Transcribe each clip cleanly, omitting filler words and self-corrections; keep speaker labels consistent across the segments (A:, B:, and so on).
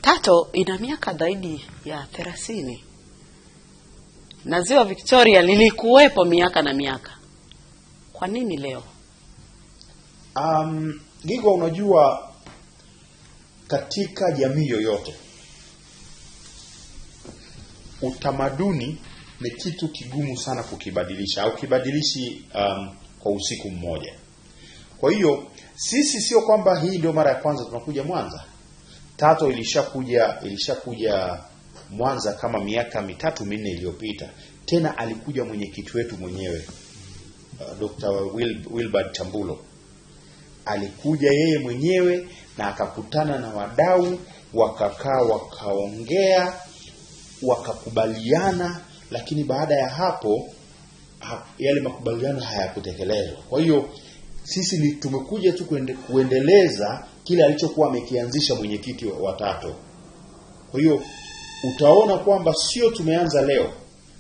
A: Tato ina miaka zaidi ya 30. Na Ziwa Victoria lilikuwepo miaka na miaka. Kwa nini leo?
B: Gigwa, unajua katika jamii yoyote utamaduni ni kitu kigumu sana kukibadilisha, au kibadilishi kwa usiku mmoja. Kwa hiyo sisi sio kwamba hii ndio mara ya kwanza tunakuja Mwanza. Tato ilishakuja Mwanza kama miaka 3-4 iliyopita. Tena alikuja mwenyekiti wetu mwenyewe, Dr. Wilbard Chambulo. Alikuja yeye mwenyewe na akakutana na wadau, wakakaa, wakaongea, wakakubaliana, lakini baada ya hapo yale makubaliano hayakutekelezwa. Kwa hiyo sisi tumekuja tu kuendeleza kile alichokuwa amekianzisha mwenyekiti wa Tato. Kwa hiyo utaona kwamba sio tumeanza leo.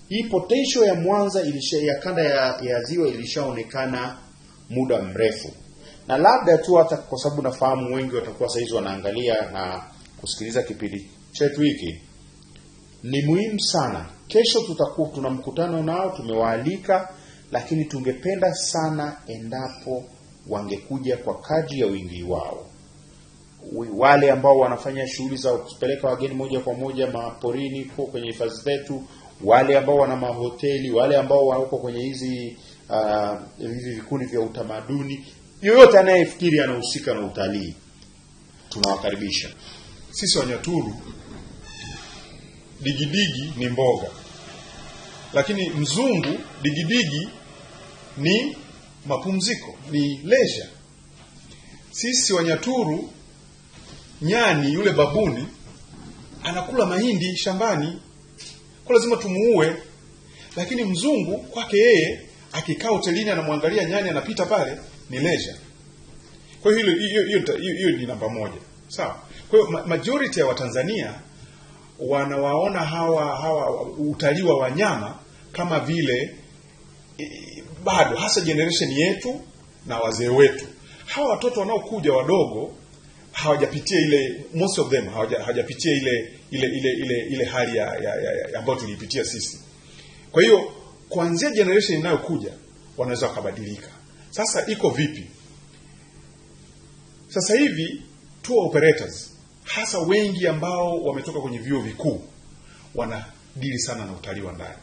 B: Hii potential ya Mwanza ya kanda ya Ziwa ilishaonekana muda mrefu. Na labda tu hata kwa sababu nafahamu wengi watakuwa saizi wanaangalia na kusikiliza kipindi chetu hiki, ni muhimu sana. Kesho tuna mkutano nao, tumewaalika, lakini tungependa sana endapo wangekuja kwa kadri ya wingi wao. Wale ambao wanafanya shughuli za kupeleka wageni moja kwa moja maporini kwa kwenye hifadhi zetu, wale ambao wana mahoteli, wale ambao wako kwenye hizi vikundi vya utamaduni, yoyote anayefikiri anahusika na utalii, tunawakaribisha.
C: Sisi Wanyaturu, digidigi ni mboga, lakini mzungu digidigi ni mapumziko, ni leisure. Sisi Wanyaturu, nyani yule babuni anakula mahindi shambani, kwa lazima tumuue. Lakini mzungu kwake yeye akikaa hotelini anamwangalia nyani anapita pale, ni leisure. Kwa hiyo hiyo ni namba moja. Sawa. Kwa hiyo majority ya Watanzania wanawaona hawa utalii wa wanyama kama vile bado, hasa generation yetu na wazee wetu. Hawa watoto wanaokuja wadogo hawajapitia ile, most of them hawajapitia ile hali ya ambayo tulipitia sisi. Kwa hiyo kuanzia generation inayokuja wanaweza kubadilika. Sasa iko vipi? Sasa hivi tour operators, hasa wengi ambao wametoka kwenye vyuo vikuu, wanadili sana na utalii wa ndani.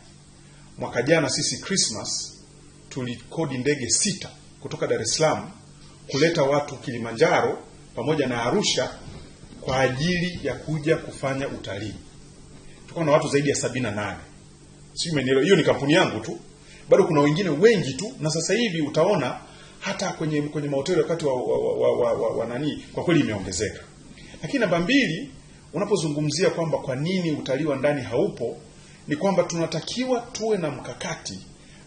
C: Mwaka jana sisi Christmas tulikodi ndege 6 kutoka Dar es Salaam kuleta watu Kilimanjaro pamoja na Arusha kwa ajili ya kuja kufanya utalii. Tulikuwa na watu zaidi ya 78. Sio menelo, hiyo ni kampuni yangu tu. Bado kuna wengine wengi tu, na sasa hivi utaona hata kwenye mahoteli wakati wa nani, kwa kweli imeongezeka. Lakini namba 2, unapozungumzia kwamba kwa nini utalii wa ndani haupo, ni kwamba tunatakiwa tuwe na mkakati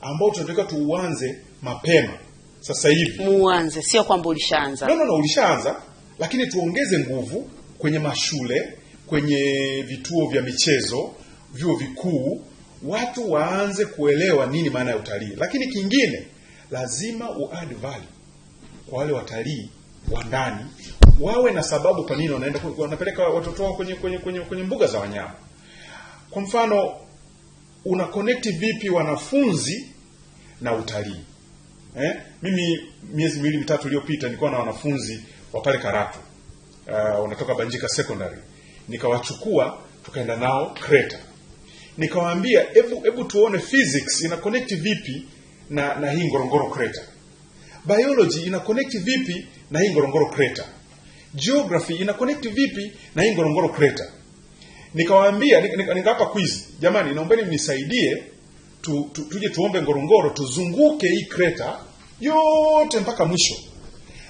C: ambao tunataka tuuanze mapema. Sasa hivi
A: muanze, sio kwamba ulishaanza.
C: No, ulishaanza, lakini tuongeze nguvu kwenye mashule, kwenye vituo vya michezo, vyuo vikuu, watu waanze kuelewa nini maana ya utalii. Lakini kingine, lazima uadd value kwa wale watalii wa ndani, wawe na sababu kwa nini wanapeleka watoto wao kwenye mbuga za wanyama. Kwa mfano, una connect vipi wanafunzi na utalii? Mimi miezi 2-3 iliyopita nilikuwa na wanafunzi wa pale Karatu, wanatoka Banjika Secondary. Nikawachukua tukaenda nao Kreta. Nikawaambia hebu tuone physics ina connect vipi na hii Ngorongoro Kreta. Biology ina connect vipi na hii Ngorongoro Kreta. Geography ina connect vipi na hii Ngorongoro Kreta. Nikawaambia, nikawapa quiz. Jamani, naombeni mnisaidie tuje tuombe Ngorongoro, tuzunguke hii Kreta yote mpaka mwisho.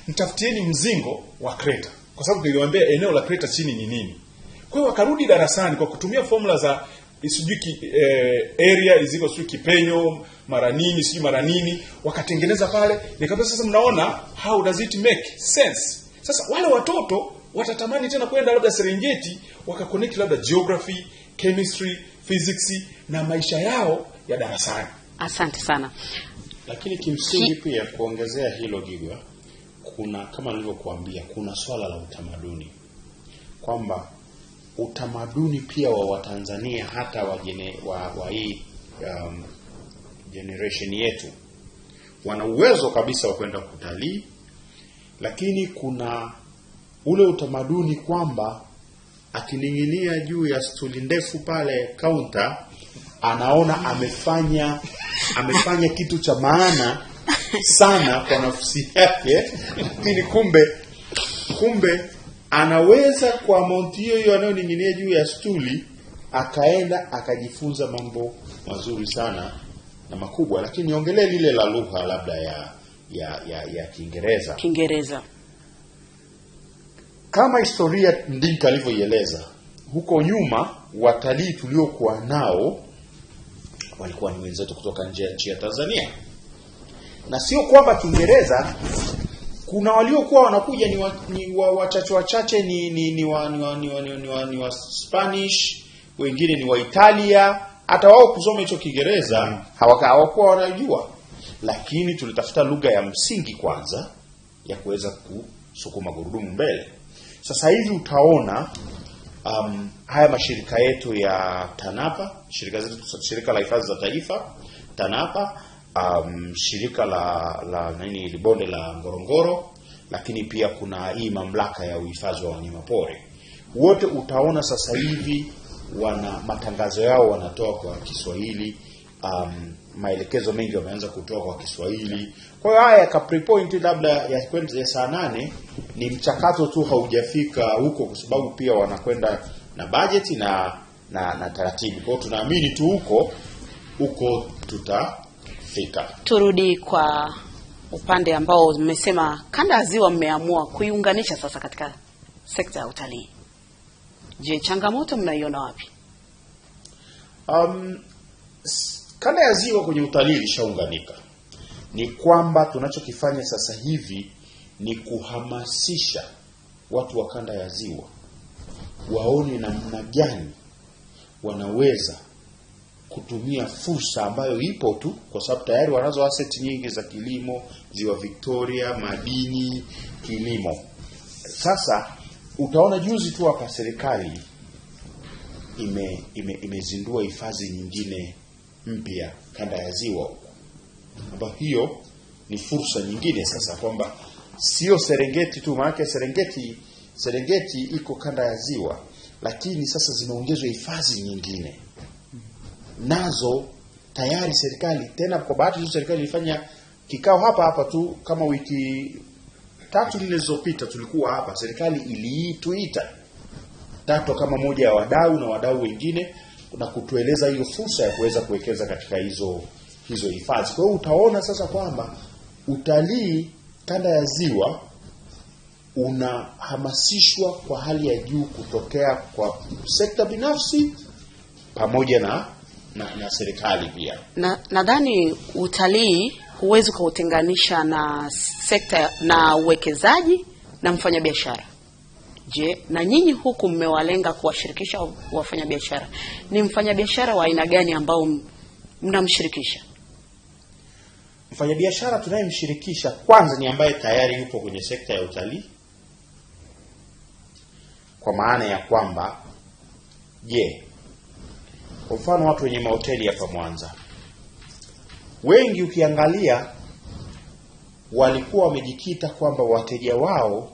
C: Mtafutieni mzingo wa Kreta, kwa sababu niliwaambia eneo la Kreta chini ni nini. Kwa hiyo wakarudi darasani kwa kutumia formula za area is equal to kipenyo mara nini, wakatengeneza pale. Nikamwambia sasa mnaona how does it make sense? Sasa wale watoto watatamani tena kwenda labda Serengeti, wakaconnect labda geography, chemistry, physics na maisha yao ya darasani.
A: Asante sana.
B: Lakini kimsingi pia kuongezea hilo Gigwa, kuna kama nilivyokuambia, kuna swala la utamaduni kwamba utamaduni pia wa Watanzania, hata wa hii generation yetu, wana uwezo kabisa wa kwenda kutalii, lakini kuna ule utamaduni kwamba akining'inia juu ya stuli ndefu pale counter anaona amefanya kitu cha maana sana kwa nafsi yake, lakini kumbe anaweza kwa amount hiyo anayoning'inia juu ya stuli akaenda akajifunza mambo mazuri sana na makubwa. Lakini niongelee lile la lugha labda ya Kiingereza. Kama historia Ndinka alivyoieleza, huko nyuma watalii tuliokuwa nao walikuwa ni wenzetu kutoka nje ya nchi ya Tanzania. Na sio kwamba Kiingereza, kuna waliokuwa wanakuja ni wachache ni wa Spanish, wengine ni wa Italia, hata wao kusoma hicho Kiingereza hawakuwa wanajua. Lakini tulitafuta lugha ya msingi kwanza ya kuweza kusukuma gurudumu mbele. Sasa hivi utaona haya mashirika yetu ya TANAPA, shirika la hifadhi za taifa TANAPA, shirika la bonde la Ngorongoro, lakini pia kuna hii mamlaka ya uhifadhi wa wanyamapori. Wote utaona sasa hivi wana matangazo yao wanatoa kwa Kiswahili, maelekezo mengi wameanza kutoa kwa Kiswahili. Kwa hiyo haya point labda ya saa 8 ni mchakato tu, haujafika huko kwa sababu pia wanakwenda na budget na taratibu. Kwa hiyo tunaamini tu huko tutafika.
A: Turudi kwa upande ambao mmesema kanda ya Ziwa mmeamua kuiunganisha sasa katika sekta ya utalii. Je, changamoto mnaiona wapi?
B: Kanda ya Ziwa kwenye utalii ilishaunganika. Ni kwamba tunachokifanya sasa hivi ni kuhamasisha watu wa kanda ya Ziwa waone namna gani wanaweza kutumia fursa ambayo ipo tu, kwa sababu tayari wanazo asset nyingi za kilimo, Ziwa Victoria, madini, kilimo. Sasa utaona juzi tu hapa serikali imezindua hifadhi nyingine mpya kanda ya Ziwa, ambapo hiyo ni fursa nyingine sasa, kwamba sio Serengeti tu, maana Serengeti iko kanda ya Ziwa, lakini sasa zimeongezwa hifadhi nyingine nazo tayari. Serikali tena, kwa bahati nzuri, serikali ilifanya kikao hapa tu kama wiki 3 zilizopita, tulikuwa hapa, serikali iliituita TATO kama moja ya wadau na wadau wengine, na kutueleza hiyo fursa ya kuweza kuwekeza katika hizo hifadhi. Kwa hiyo utaona sasa kwamba utalii kanda ya Ziwa unahamasishwa kwa hali ya juu kutokea kwa sekta binafsi pamoja na serikali pia.
A: Nadhani utalii huwezi kuutenganisha na sekta na uwekezaji na mfanyabiashara. Je, na nyinyi huku mmewalenga kuwashirikisha wafanyabiashara? Ni mfanyabiashara wa aina gani ambao mnamshirikisha?
B: Mfanyabiashara tunayemshirikisha kwanza ni ambaye tayari yupo kwenye sekta ya utalii, kwa maana ya kwamba kwa mfano watu wenye mahoteli hapa Mwanza, wengi ukiangalia walikuwa wamejikita kwamba wateja wao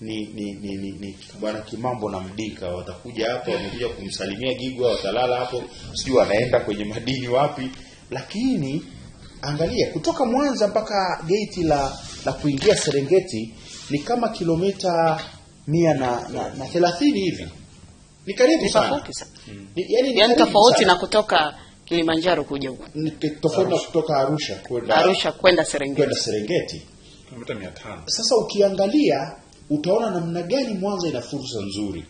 B: ni bwana Kimambo na Mdinka. Watakuja hapa, wamekuja kumsalimia Gigwa, watalala hapo, sio wanaenda kwenye madini wapi. Lakini angalia, kutoka Mwanza mpaka gate la kuingia Serengeti ni kama kilomita 130 hivi. Ni karibu sana.
A: Yaani tofauti na kutoka Kilimanjaro kuja huko.
B: Ni tofauti na kutoka Arusha
A: kwenda Serengeti.
C: Kilomita 500.
B: Sasa ukiangalia utaona namna gani Mwanza ina fursa nzuri.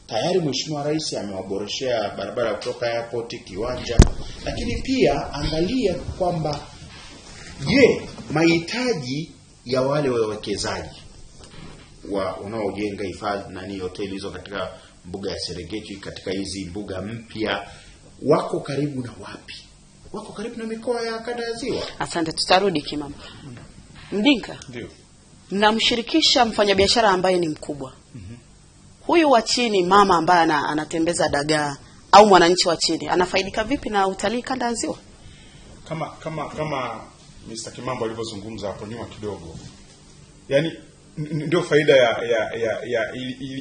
B: Tayari Mheshimiwa Rais amewaboreshea barabara kutoka airport, kiwanja. Lakini pia angalia kwamba mahitaji ya wale wawekezaji wanaojenga hifadhi hoteli hizo katika mbuga ya Serengeti, katika hizi mbuga mpya, wako karibu na wapi? Wako karibu na mikoa ya kanda ya Ziwa.
A: Asante, tutarudi Kimambo. Mdinka,
C: ndio
A: mnamshirikisha mfanyabiashara ambaye ni mkubwa. huyu wa chini, mama ambaye anatembeza dagaa au mwananchi wa chini anafaidika vipi na utalii kanda ya Ziwa?
C: Kama Mr. Kimambo alivyozungumza hapo nyuma kidogo, yani ndio faida ya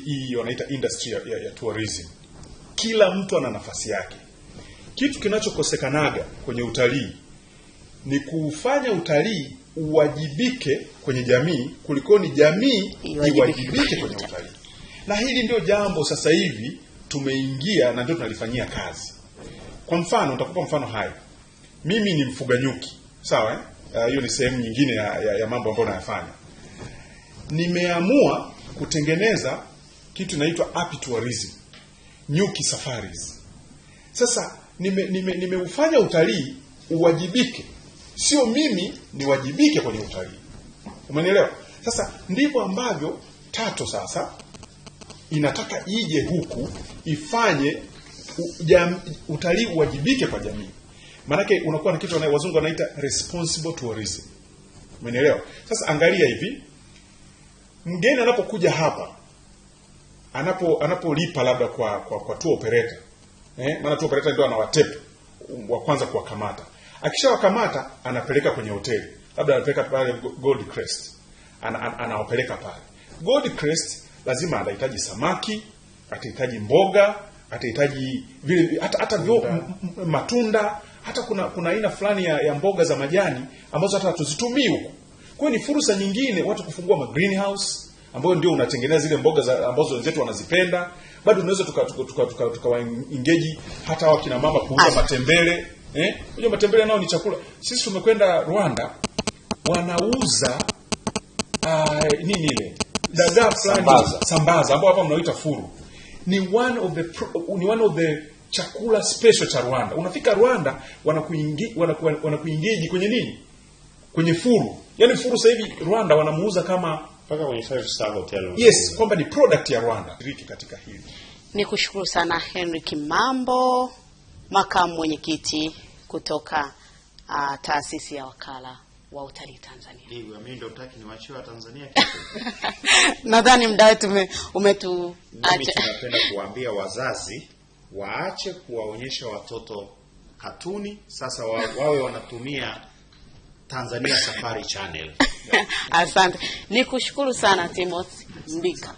C: hii wanaita industry ya tourism. Kila mtu ana nafasi yake. Kitu kinachokosekanaga kwenye utalii ni kufanya utalii uwajibike kwenye jamii kuliko ni jamii iwajibike kwenye utalii. Na hili ndio jambo sasa hivi tumeingia na ndio tunalifanyia kazi. Kwa mfano, nitakupa mfano hai. Mimi ni mfuga nyuki, sawa hiyo ni sehemu nyingine ya mambo ambayo nayafanya. Nimeamua kutengeneza kitu inaitwa apitourism, nyuki safaris. Sasa nimeufanya utalii uwajibike, sio mimi niwajibike kwenye utalii. Umenielewa? Sasa ndipo ambavyo Tato sasa inataka ije huku ifanye utalii uwajibike kwa jamii. Maanake unakuwa na kitu wazungu wanaita responsible tourism. Umenielewa? Sasa angalia hivi, mgeni anapokuja hapa, anapolipa labda kwa tour operator, maana tour operator ndio anawatepa wa kwanza kuwakamata. Akishawakamata anapeleka kwenye hoteli, labda anapeleka pale Gold Crest, anawapeleka pale Gold Crest. Lazima anahitaji samaki, atahitaji mboga, atahitaji vile hata matunda, hata kuna aina fulani ya mboga za majani ambazo hata tuzitumii huko. Kwa hiyo ni fursa nyingine watu kufungua ma greenhouse ambayo ndio unatengeneza zile mboga ambazo wenzetu wanazipenda. Bado tunaweza tukawaengage hata hao kina mama kuuza matembele. Unajua matembele nao ni chakula. Sisi tumekwenda Rwanda, wanauza nini ile? Dagaa fulani, sambaza ambao hapa mnaoita furu. Ni one of the chakula special cha Rwanda. Unafika Rwanda wanakuingeji kwenye nini? Kwenye furu. Yaani furu sasa hivi Rwanda wanamuuza kama
B: mpaka kwenye 5-star hotel.
C: Yes, kwamba ni product ya Rwanda. Riki katika hili.
A: Nikushukuru sana Henry Kimambo, makamu mwenyekiti kutoka taasisi ya wakala wa utalii Tanzania.
B: Ndio, mimi ndio nataka niwaachie wa Tanzania kitu.
A: Nadhani muda wetu umetu
B: mimi tunapenda kuambia wazazi waache kuwaonyesha watoto katuni, sasa wawe wanatumia Tanzania Safari Channel.
A: Asante. Nikushukuru sana Timothy Mbika.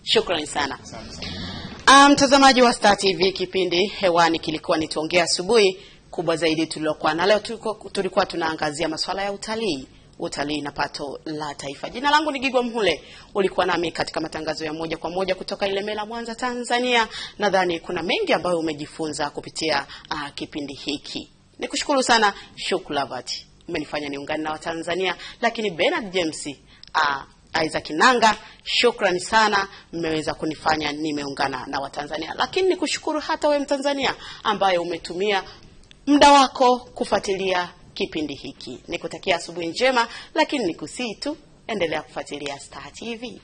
A: Shukrani sana. Mtazamaji wa Star TV, kipindi hewani kilikuwa ni Tuongea Asubuhi. Kubwa zaidi tulilokuwa na leo tulikuwa tunaangazia masuala ya utalii na pato la taifa. Jina langu ni Gigwa Mhule. Ulikuwa nami katika matangazo ya moja kwa moja kutoka Ilemela, Mwanza, Tanzania. Nadhani kuna mengi ambayo umejifunza kupitia kipindi hiki. Nikushukuru sana Shuklavat. Umenifanya niungane na Watanzania, lakini Bernard James, Isaac Nanga, shukrani sana, mmeweza kunifanya nimeungana na Watanzania. Lakini nikushukuru hata wewe Mtanzania ambaye umetumia muda wako kufuatilia kipindi hiki. Nikutakia asubuhi njema, lakini nikusii tu endelea kufuatilia Star TV.